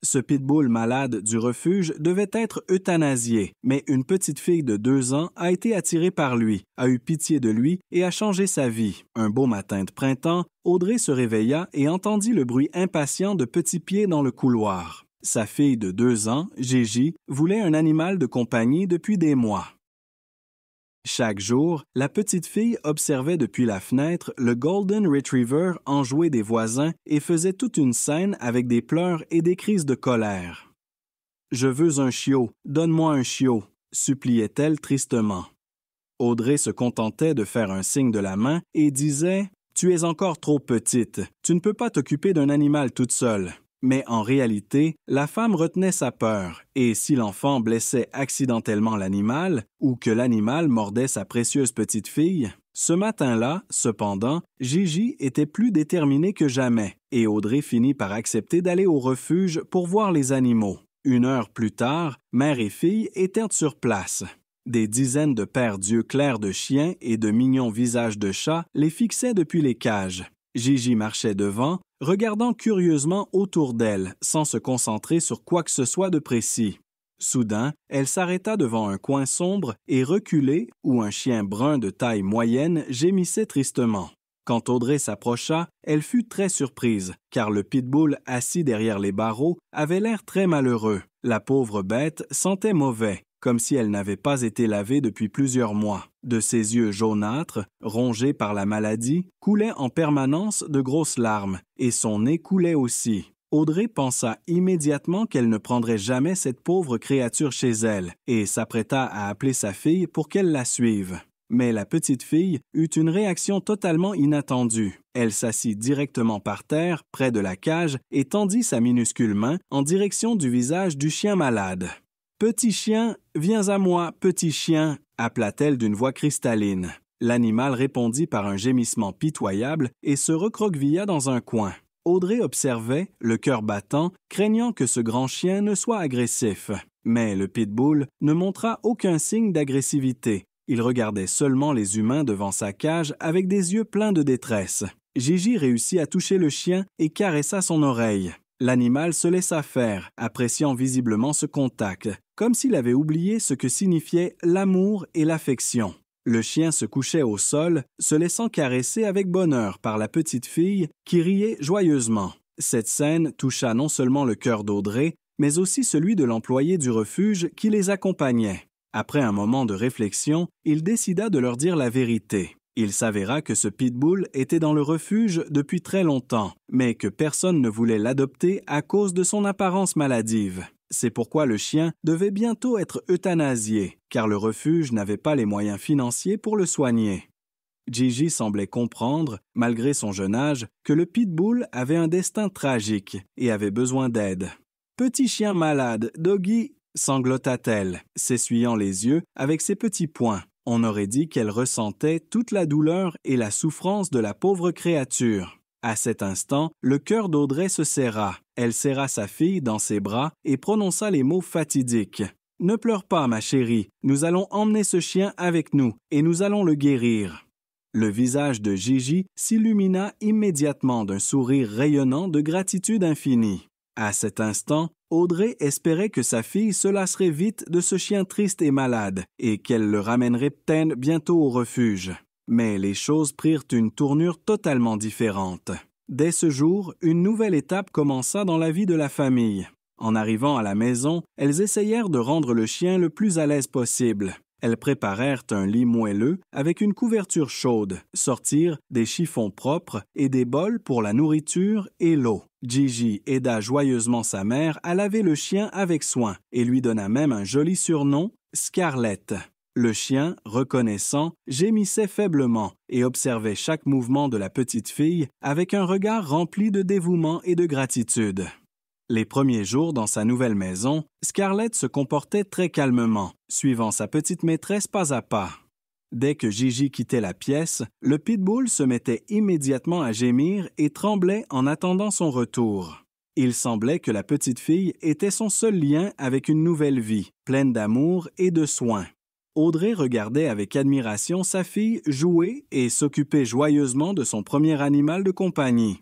Ce pitbull malade du refuge devait être euthanasié, mais une petite fille de 2 ans a été attirée par lui, a eu pitié de lui et a changé sa vie. Un beau matin de printemps, Audrey se réveilla et entendit le bruit impatient de petits pieds dans le couloir. Sa fille de 2 ans, Gigi, voulait un animal de compagnie depuis des mois. Chaque jour, la petite fille observait depuis la fenêtre le Golden Retriever enjouer des voisins et faisait toute une scène avec des pleurs et des crises de colère. « Je veux un chiot, donne-moi un chiot », suppliait-elle tristement. Audrey se contentait de faire un signe de la main et disait « Tu es encore trop petite, tu ne peux pas t'occuper d'un animal toute seule ». Mais en réalité, la femme retenait sa peur, et si l'enfant blessait accidentellement l'animal ou que l'animal mordait sa précieuse petite fille, ce matin-là, cependant, Gigi était plus déterminée que jamais, et Audrey finit par accepter d'aller au refuge pour voir les animaux. 1 heure plus tard, mère et fille étaient sur place. Des dizaines de paires d'yeux clairs de chiens et de mignons visages de chats les fixaient depuis les cages. Gigi marchait devant, regardant curieusement autour d'elle, sans se concentrer sur quoi que ce soit de précis. Soudain, elle s'arrêta devant un coin sombre et reculé où un chien brun de taille moyenne gémissait tristement. Quand Audrey s'approcha, elle fut très surprise, car le pitbull assis derrière les barreaux avait l'air très malheureux. La pauvre bête sentait mauvais, comme si elle n'avait pas été lavée depuis plusieurs mois. De ses yeux jaunâtres, rongés par la maladie, coulaient en permanence de grosses larmes, et son nez coulait aussi. Audrey pensa immédiatement qu'elle ne prendrait jamais cette pauvre créature chez elle, et s'apprêta à appeler sa fille pour qu'elle la suive. Mais la petite fille eut une réaction totalement inattendue. Elle s'assit directement par terre, près de la cage, et tendit sa minuscule main en direction du visage du chien malade. « Petit chien, viens à moi, petit chien !» appela-t-elle d'une voix cristalline. L'animal répondit par un gémissement pitoyable et se recroquevilla dans un coin. Audrey observait, le cœur battant, craignant que ce grand chien ne soit agressif. Mais le pitbull ne montra aucun signe d'agressivité. Il regardait seulement les humains devant sa cage avec des yeux pleins de détresse. Gigi réussit à toucher le chien et caressa son oreille. L'animal se laissa faire, appréciant visiblement ce contact, comme s'il avait oublié ce que signifiait l'amour et l'affection. Le chien se couchait au sol, se laissant caresser avec bonheur par la petite fille qui riait joyeusement. Cette scène toucha non seulement le cœur d'Audrey, mais aussi celui de l'employé du refuge qui les accompagnait. Après un moment de réflexion, il décida de leur dire la vérité. Il s'avéra que ce pitbull était dans le refuge depuis très longtemps, mais que personne ne voulait l'adopter à cause de son apparence maladive. C'est pourquoi le chien devait bientôt être euthanasié, car le refuge n'avait pas les moyens financiers pour le soigner. Gigi semblait comprendre, malgré son jeune âge, que le pitbull avait un destin tragique et avait besoin d'aide. « Petit chien malade, Doggy !» sanglota-t-elle, s'essuyant les yeux avec ses petits poings. On aurait dit qu'elle ressentait toute la douleur et la souffrance de la pauvre créature. À cet instant, le cœur d'Audrey se serra. Elle serra sa fille dans ses bras et prononça les mots fatidiques. « Ne pleure pas, ma chérie, nous allons emmener ce chien avec nous et nous allons le guérir. » Le visage de Gigi s'illumina immédiatement d'un sourire rayonnant de gratitude infinie. À cet instant, Audrey espérait que sa fille se lasserait vite de ce chien triste et malade et qu'elle le ramènerait peut-être bientôt au refuge. Mais les choses prirent une tournure totalement différente. Dès ce jour, une nouvelle étape commença dans la vie de la famille. En arrivant à la maison, elles essayèrent de rendre le chien le plus à l'aise possible. Elles préparèrent un lit moelleux avec une couverture chaude, sortirent des chiffons propres et des bols pour la nourriture et l'eau. Gigi aida joyeusement sa mère à laver le chien avec soin et lui donna même un joli surnom, Scarlett. Le chien, reconnaissant, gémissait faiblement et observait chaque mouvement de la petite fille avec un regard rempli de dévouement et de gratitude. Les premiers jours dans sa nouvelle maison, Scarlett se comportait très calmement, suivant sa petite maîtresse pas à pas. Dès que Gigi quittait la pièce, le pitbull se mettait immédiatement à gémir et tremblait en attendant son retour. Il semblait que la petite fille était son seul lien avec une nouvelle vie, pleine d'amour et de soins. Audrey regardait avec admiration sa fille jouer et s'occuper joyeusement de son premier animal de compagnie.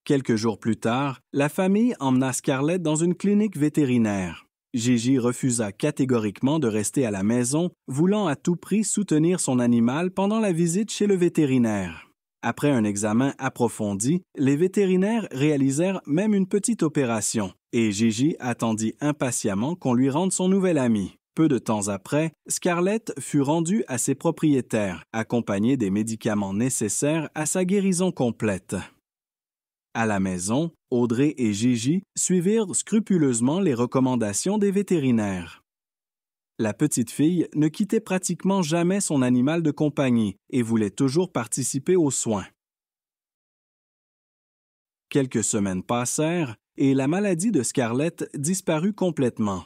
Quelques jours plus tard, la famille emmena Scarlett dans une clinique vétérinaire. Gigi refusa catégoriquement de rester à la maison, voulant à tout prix soutenir son animal pendant la visite chez le vétérinaire. Après un examen approfondi, les vétérinaires réalisèrent même une petite opération, et Gigi attendit impatiemment qu'on lui rende son nouvel ami. Peu de temps après, Scarlett fut rendue à ses propriétaires, accompagnée des médicaments nécessaires à sa guérison complète. À la maison, Audrey et Gigi suivirent scrupuleusement les recommandations des vétérinaires. La petite fille ne quittait pratiquement jamais son animal de compagnie et voulait toujours participer aux soins. Quelques semaines passèrent et la maladie de Scarlett disparut complètement.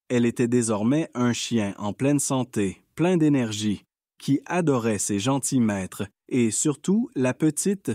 Elle était désormais un chien en pleine santé, plein d'énergie, qui adorait ses gentils maîtres et surtout la petite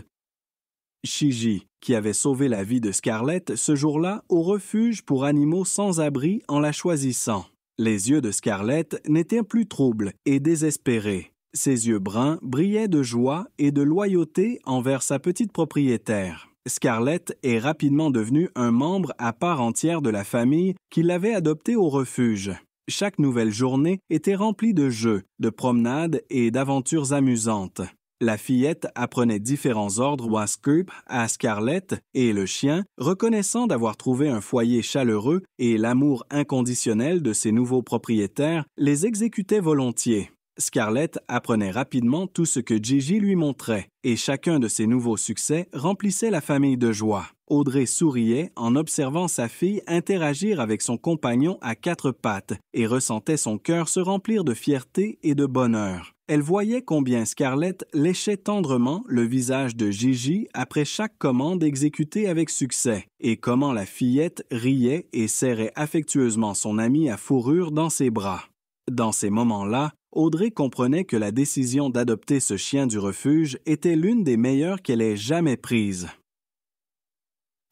Gigi, qui avait sauvé la vie de Scarlett ce jour-là au refuge pour animaux sans abri en la choisissant. Les yeux de Scarlett n'étaient plus troubles et désespérés. Ses yeux bruns brillaient de joie et de loyauté envers sa petite propriétaire. Scarlett est rapidement devenue un membre à part entière de la famille qui l'avait adoptée au refuge. Chaque nouvelle journée était remplie de jeux, de promenades et d'aventures amusantes. La fillette apprenait différents ordres Wascoup à Scarlett et le chien, reconnaissant d'avoir trouvé un foyer chaleureux et l'amour inconditionnel de ses nouveaux propriétaires, les exécutait volontiers. Scarlett apprenait rapidement tout ce que Gigi lui montrait, et chacun de ses nouveaux succès remplissait la famille de joie. Audrey souriait en observant sa fille interagir avec son compagnon à quatre pattes et ressentait son cœur se remplir de fierté et de bonheur. Elle voyait combien Scarlett léchait tendrement le visage de Gigi après chaque commande exécutée avec succès, et comment la fillette riait et serrait affectueusement son amie à fourrure dans ses bras. Dans ces moments-là, Audrey comprenait que la décision d'adopter ce chien du refuge était l'une des meilleures qu'elle ait jamais prises.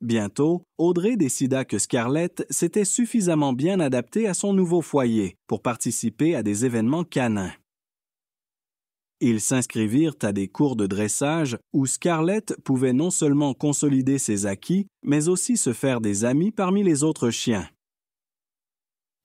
Bientôt, Audrey décida que Scarlett s'était suffisamment bien adaptée à son nouveau foyer pour participer à des événements canins. Ils s'inscrivirent à des cours de dressage où Scarlett pouvait non seulement consolider ses acquis, mais aussi se faire des amis parmi les autres chiens.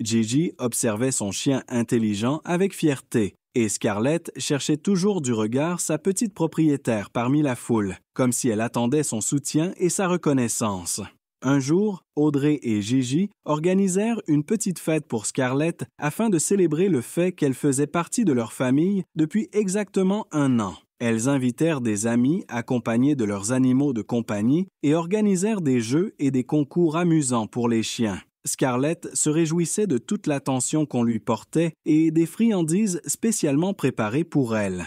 Gigi observait son chien intelligent avec fierté, et Scarlett cherchait toujours du regard sa petite propriétaire parmi la foule, comme si elle attendait son soutien et sa reconnaissance. Un jour, Audrey et Gigi organisèrent une petite fête pour Scarlett afin de célébrer le fait qu'elle faisait partie de leur famille depuis exactement 1 an. Elles invitèrent des amis accompagnés de leurs animaux de compagnie et organisèrent des jeux et des concours amusants pour les chiens. Scarlett se réjouissait de toute l'attention qu'on lui portait et des friandises spécialement préparées pour elle.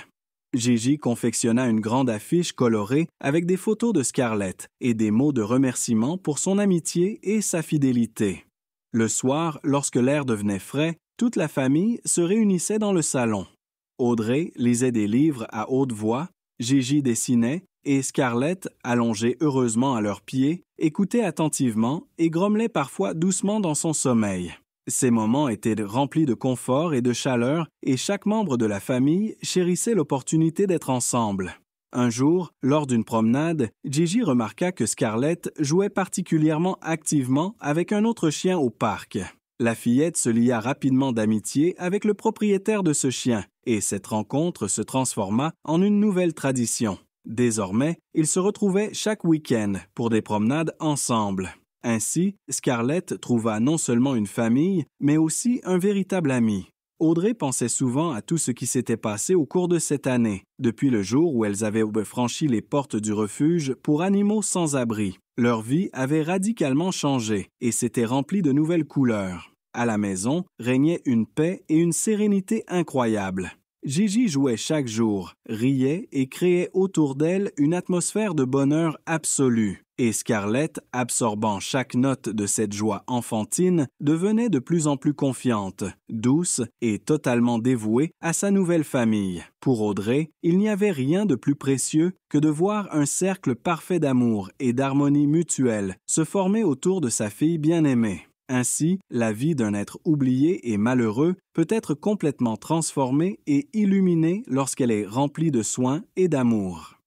Gigi confectionna une grande affiche colorée avec des photos de Scarlett et des mots de remerciement pour son amitié et sa fidélité. Le soir, lorsque l'air devenait frais, toute la famille se réunissait dans le salon. Audrey lisait des livres à haute voix, Gigi dessinait, et Scarlett, allongée heureusement à leurs pieds, écoutait attentivement et grommelait parfois doucement dans son sommeil. Ces moments étaient remplis de confort et de chaleur, et chaque membre de la famille chérissait l'opportunité d'être ensemble. Un jour, lors d'une promenade, Gigi remarqua que Scarlett jouait particulièrement activement avec un autre chien au parc. La fillette se lia rapidement d'amitié avec le propriétaire de ce chien, et cette rencontre se transforma en une nouvelle tradition. Désormais, ils se retrouvaient chaque week-end pour des promenades ensemble. Ainsi, Scarlett trouva non seulement une famille, mais aussi un véritable ami. Audrey pensait souvent à tout ce qui s'était passé au cours de cette année, depuis le jour où elles avaient franchi les portes du refuge pour animaux sans abri. Leur vie avait radicalement changé et s'était remplie de nouvelles couleurs. À la maison régnait une paix et une sérénité incroyables. Gigi jouait chaque jour, riait et créait autour d'elle une atmosphère de bonheur absolu. Et Scarlett, absorbant chaque note de cette joie enfantine, devenait de plus en plus confiante, douce et totalement dévouée à sa nouvelle famille. Pour Audrey, il n'y avait rien de plus précieux que de voir un cercle parfait d'amour et d'harmonie mutuelle se former autour de sa fille bien-aimée. Ainsi, la vie d'un être oublié et malheureux peut être complètement transformée et illuminée lorsqu'elle est remplie de soins et d'amour.